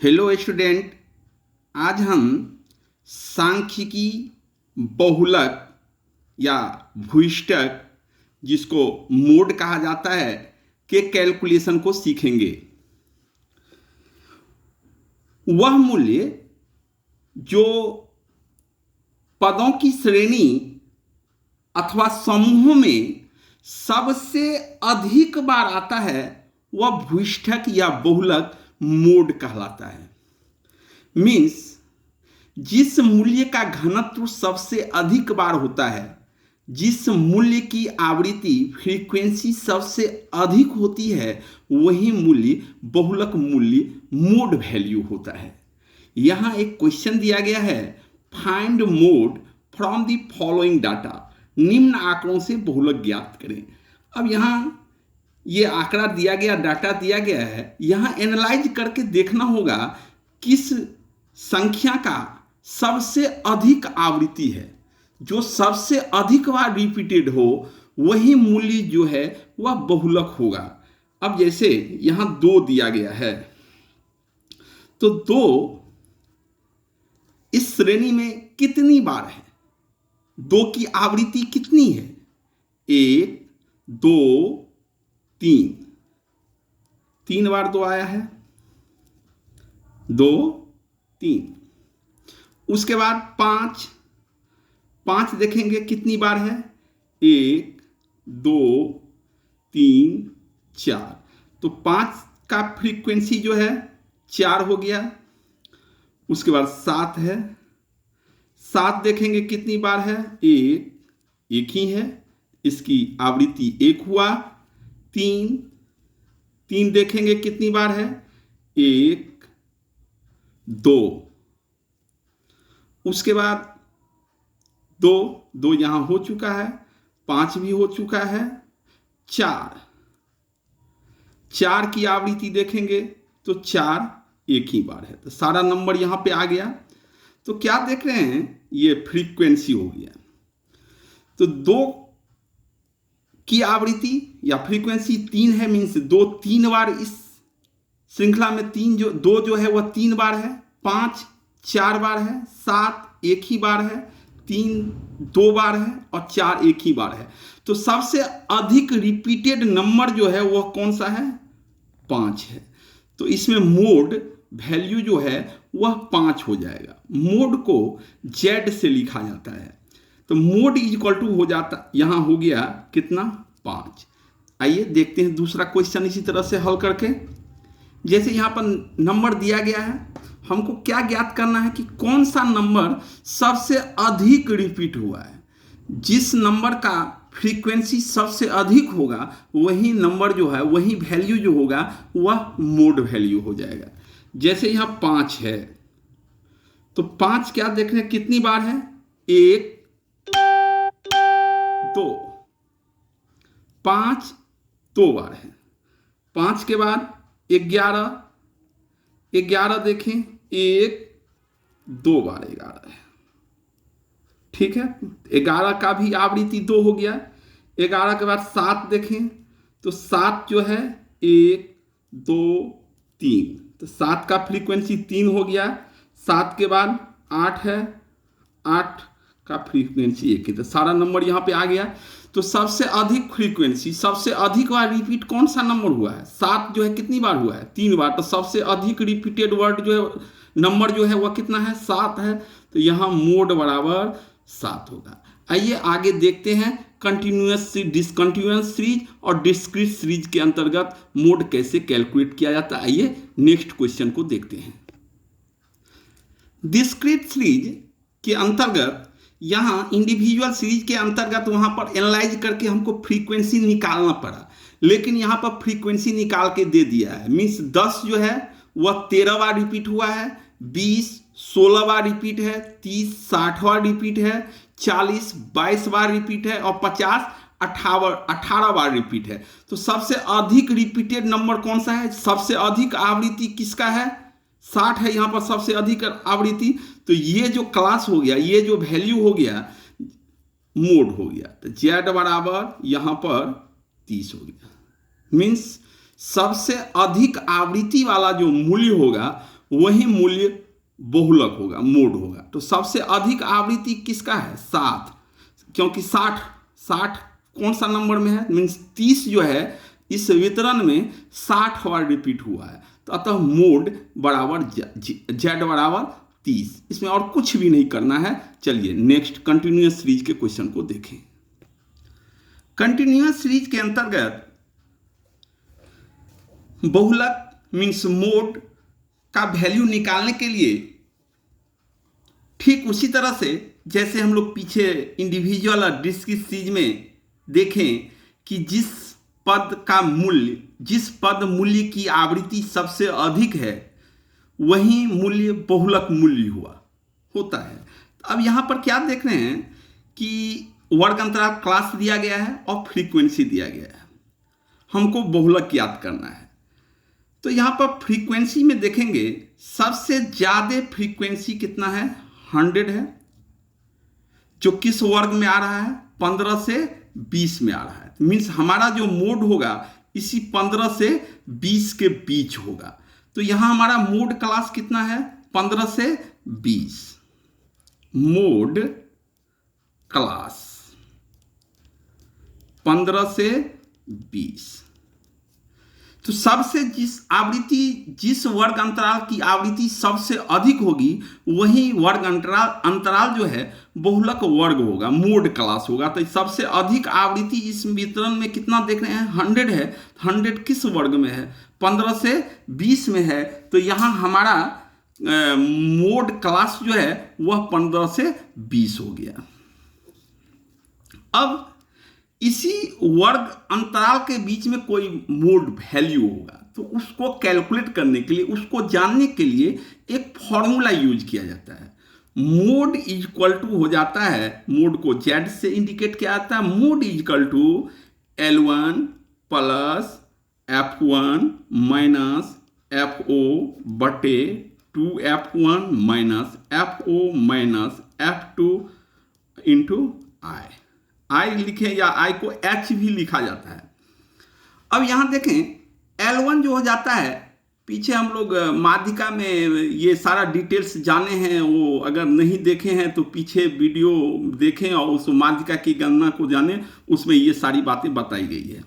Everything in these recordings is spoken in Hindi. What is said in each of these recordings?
Hello student. आज हम सांख्यिकी बहुलक या भूयिष्ठक जिसको मोड कहा जाता है के कैलकुलेशन को सीखेंगे। वह मूल्य जो पदों की श्रेणी अथवा समूहों में सबसे अधिक बार आता है वह भूयिष्ठक या बहुलक मोड कहलाता है। मीन्स जिस मूल्य का घनत्व सबसे अधिक बार होता है, जिस मूल्य की आवृत्ति फ्रीक्वेंसी सबसे अधिक होती है, वही मूल्य बहुलक मूल्य मोड वैल्यू होता है। यहां एक क्वेश्चन दिया गया है, find mode from the following data. निम्न आंकड़ों से बहुलक ज्ञात करें। अब यहां ये आंकड़ा दिया गया, डाटा दिया गया है, यहां एनालाइज करके देखना होगा किस संख्या का सबसे अधिक आवृत्ति है, जो सबसे अधिक बार रिपीटेड हो वही मूल्य जो है वह बहुलक होगा। अब जैसे यहां 2 दिया गया है, तो 2 इस श्रेणी में कितनी बार है, 2 की आवृत्ति कितनी है? 1 2 3, 3 बार 2 आया है, 2 3। उसके बाद 5, 5 देखेंगे कितनी बार है, 1 2 3 4। तो 5 का फ्रीक्वेंसी जो है 4 हो गया। उसके बाद 7 है, 7 देखेंगे कितनी बार है, 1 ही है, इसकी आवृत्ति 1 हुआ। 3 देखेंगे कितनी बार है, 1 2। उसके बाद 2 यहां हो चुका है, 5 भी हो चुका है। 4 की आवृत्ति देखेंगे तो 4 एक ही बार है, तो सारा नंबर यहां पे आ गया। तो क्या देख रहे हैं, ये फ्रीक्वेंसी हो गया। तो 2 की आवृत्ति या फ्रीक्वेंसी 3 है, मीन्स 2 3 बार इस श्रृंखला में 2 जो है वह 3 बार है, 5 4 बार है, 7 एक ही बार है, 3 2 बार है और 4 एक ही बार है। तो सबसे अधिक रिपीटेड नंबर जो है वह कौन सा है, 5 है। तो इसमें मोड वैल्यू जो है वह 5 हो जाएगा। मोड को Z से लिखा जाता है, तो मोड इज इक्वल टू हो जाता, यहां हो गया कितना, 5। आइए देखते हैं दूसरा क्वेश्चन इसी तरह से हल करके। जैसे यहां पर नंबर दिया गया है, हमको क्या ज्ञात करना है कि कौन सा नंबर सबसे अधिक रिपीट हुआ है। जिस नंबर का फ्रीक्वेंसी सबसे अधिक होगा वही नंबर जो है, वही वैल्यू जो होगा वह मोड वैल्यू हो जाएगा। जैसे यहां 5 है, तो 5 क्या देख रहे हैं कितनी बार है, 1 2, 5 2 बार है। 5 के बाद 11 देखें, 1 2 बार 11 है, ठीक है। 11 का भी आवृत्ति 2 हो गया। 11 के बाद 7 देखें, तो 7 जो है 1 2 3, तो 7 का फ्रीक्वेंसी 3 हो गया। 7 के बाद 8 है, 8 का फ्रीक्वेंसी 1 है, तो सारा नंबर यहाँ पे आ गया। तो सबसे अधिक फ्रीक्वेंसी, सबसे अधिक बार रिपीट कौन सा नंबर हुआ है, 7 जो है कितनी बार हुआ है, 3 बार। तो सबसे अधिक रिपीटेड वर्ड जो है, नंबर जो है वह कितना है, 7 है। तो यहाँ मोड बराबर 7 होगा। आइए आगे देखते हैं कंटिन्यूअस डिसकंटिन्यूअस सीरीज और डिस्क्रीट सीरीज के अंतर्गत मोड कैसे कैलकुलेट किया जाता है। आइए नेक्स्ट क्वेश्चन को देखते हैं। डिस्क्रीट सीरीज के अंतर्गत यहाँ इंडिविजुअल सीरीज के अंतर्गत वहाँ पर एनालाइज करके हमको फ्रीक्वेंसी निकालना पड़ा, लेकिन यहाँ पर फ्रीक्वेंसी निकाल के दे दिया है। मीन्स 10 जो है वह 13 बार रिपीट हुआ है, 20 16 बार रिपीट है, 30 60 बार रिपीट है, 40 22 बार रिपीट है और 50 18 बार रिपीट है। तो सबसे अधिक रिपीटेड नंबर कौन सा है, सबसे अधिक आवृत्ति किसका है, 60 है यहाँ पर सबसे अधिक आवृत्ति। तो ये जो क्लास हो गया, ये जो वैल्यू हो गया, मोड हो गया। तो Z बराबर यहाँ पर 30 हो गया। मीन्स सबसे अधिक आवृत्ति वाला जो मूल्य होगा वही मूल्य बहुलक होगा, मोड होगा। तो सबसे अधिक आवृत्ति किसका है? 7, क्योंकि 60 60 कौन सा नंबर में है? मीन्स 30 जो है इस वितरण में 60 बार रिपीट हुआ है। तो अतः मोड बराबर जेड बराबर 30। इसमें और कुछ भी नहीं करना है। चलिए नेक्स्ट कंटिन्यूअस सीरीज के क्वेश्चन को देखें। कंटिन्यूअस सीरीज के अंतर्गत बहुलक मीन्स मोड का वैल्यू निकालने के लिए ठीक उसी तरह से जैसे हम लोग पीछे इंडिविजुअल और डिस्क्रीट सीरीज में देखें कि जिस पद मूल्य की आवृत्ति सबसे अधिक है वही मूल्य बहुलक मूल्य होता है। तो अब यहां पर क्या देख रहे हैं कि वर्ग अंतराल क्लास दिया गया है और फ्रीक्वेंसी दिया गया है, हमको बहुलक याद करना है। तो यहां पर फ्रीक्वेंसी में देखेंगे सबसे ज्यादा फ्रीक्वेंसी कितना है? 100 है, जो किस वर्ग में आ रहा है? 15 से 20 में आ रहा है। मीन्स हमारा जो मोड होगा इसी 15 से 20 के बीच होगा। तो यहां हमारा मोड क्लास कितना है? 15 से 20। मोड क्लास 15 से 20। तो सबसे जिस वर्ग अंतराल की आवृत्ति सबसे अधिक होगी वही वर्ग अंतराल जो है बहुलक वर्ग होगा, मोड क्लास होगा। तो सबसे अधिक आवृत्ति इस वितरण में कितना देख रहे हैं? 100 है। 100 किस वर्ग में है? 15 से 20 में है। तो यहाँ हमारा मोड क्लास जो है वह 15 से 20 हो गया। अब इसी वर्ग अंतराल के बीच में कोई मोड वैल्यू होगा, तो उसको कैलकुलेट करने के लिए, उसको जानने के लिए एक फॉर्मूला यूज किया जाता है। मोड इक्वल टू हो जाता है, मोड को जेड से इंडिकेट किया जाता है। Mode equal to L1 plus F1 minus FO बटे 2F1 minus FO minus F2 into i लिखें या आई को H भी लिखा जाता है। अब यहां देखें L1 जो हो जाता है, पीछे हम लोग माध्यिका में ये सारा डिटेल्स जाने हैं, वो अगर नहीं देखे हैं तो पीछे वीडियो देखें और उस माध्यिका की गणना को जानें, उसमें ये सारी बातें बताई गई है।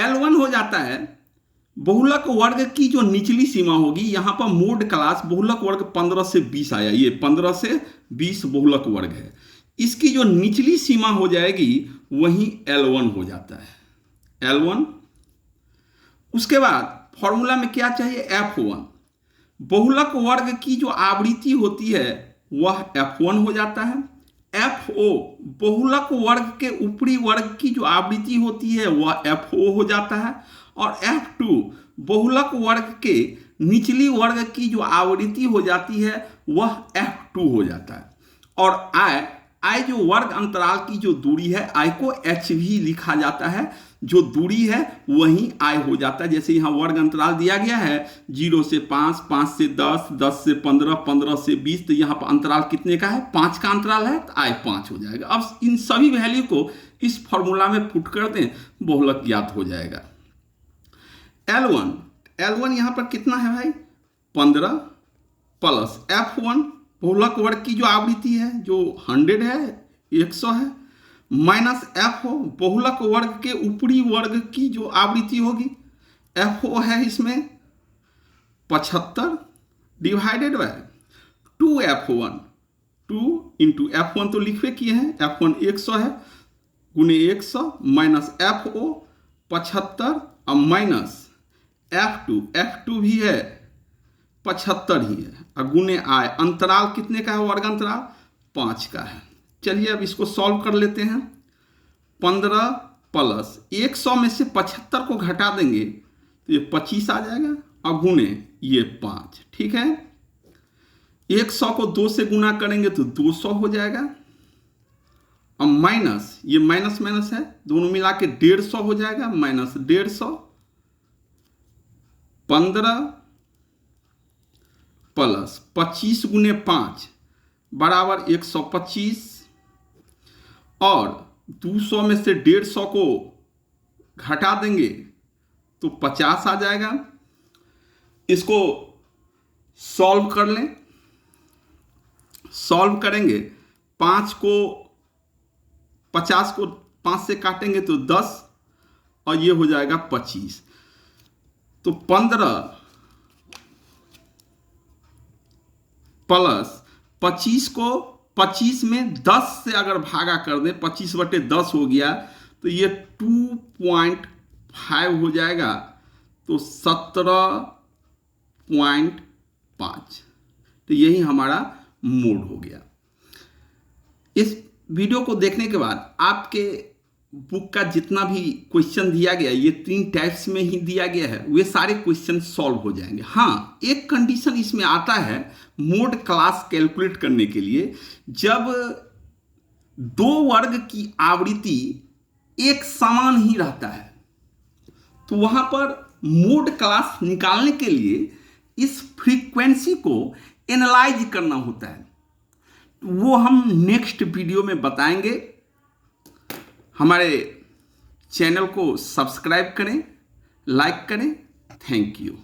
L1 हो जाता है बहुलक वर्ग की जो निचली सीमा होगी। यहां पर मोड क्लास बहुलक वर्ग 15 से 20 आया, ये 15 से 20 बहुलक वर्ग है। इसकी जो निचली सीमा हो जाएगी वही L1 हो जाता है, L1। उसके बाद फॉर्मूला में क्या चाहिए? F1। बहुलक वर्ग की जो आवृत्ति होती है वह F1 हो जाता है। FO बहुलक वर्ग के ऊपरी वर्ग की जो आवृत्ति होती है वह FO हो जाता है। और F2 बहुलक वर्ग के निचली वर्ग की जो आवृत्ति हो जाती है वह F2 हो जाता है। और I जो वर्ग अंतराल की जो दूरी है, I को H भी लिखा जाता है। जो दूरी है वही I हो जाता है। जैसे यहाँ वर्ग अंतराल दिया गया है 0 से 5, 5 से 10, 10 से 15, 15 से 20, तो यहाँ पर अंतराल कितने का है? 5 का अंतराल है, तो I 5 हो जाएगा। अब इन सभी वैल्यू को इस फॉर्मूला में पुट कर दें, बहुलक ज्ञात हो जाएगा। L1 यहाँ पर कितना है भाई? 15 प्लस F1 बहुलक वर्ग की जो आवृत्ति है जो 100 है, 100 है, माइनस FO बहुलक वर्ग के ऊपरी वर्ग की जो आवृत्ति होगी, FO है इसमें 75 divided by 2F1, 2 into F1 तो लिखवे किए हैं, F1 100 है, गुने 100 माइनस FO 75 और माइनस F2 भी है 75 ही है, और गुने I। अंतराल कितने का है? वर्ग अंतराल 5 का है। चलिए अब इसको सॉल्व कर लेते हैं। 15 प्लस 100 में से 75 को घटा देंगे तो ये 25 आ जाएगा, और गुने ये 5। ठीक है, 100 को 2 से गुना करेंगे तो 200 हो जाएगा, और माइनस ये माइनस माइनस है, दोनों मिला के 150 हो जाएगा, माइनस 150। 15 प्लस 25 गुने 5 बराबर 125, और 200 में से 150 को घटा देंगे तो 50 आ जाएगा। इसको सॉल्व कर लें। सॉल्व करेंगे 50 को 5 से काटेंगे तो 10 और ये हो जाएगा 25। तो 15 प्लस 25 को 25 में 10 से अगर भागा कर दें, 25/10 हो गया तो ये 2.5 हो जाएगा, तो 17.5। तो यही हमारा मोड हो गया। इस वीडियो को देखने के बाद आपके बुक का जितना भी क्वेश्चन दिया गया, ये 3 टाइप्स में ही दिया गया है, वे सारे क्वेश्चन सॉल्व हो जाएंगे। हाँ, एक कंडीशन इसमें आता है मोड क्लास कैलकुलेट करने के लिए, जब 2 वर्ग की आवृत्ति एक समान ही रहता है, तो वहां पर मोड क्लास निकालने के लिए इस फ्रीक्वेंसी को एनालाइज करना होता है। वो हम नेक्स्ट वीडियो में बताएंगे। हमारे चैनल को सब्सक्राइब करें, लाइक करें। Thank you.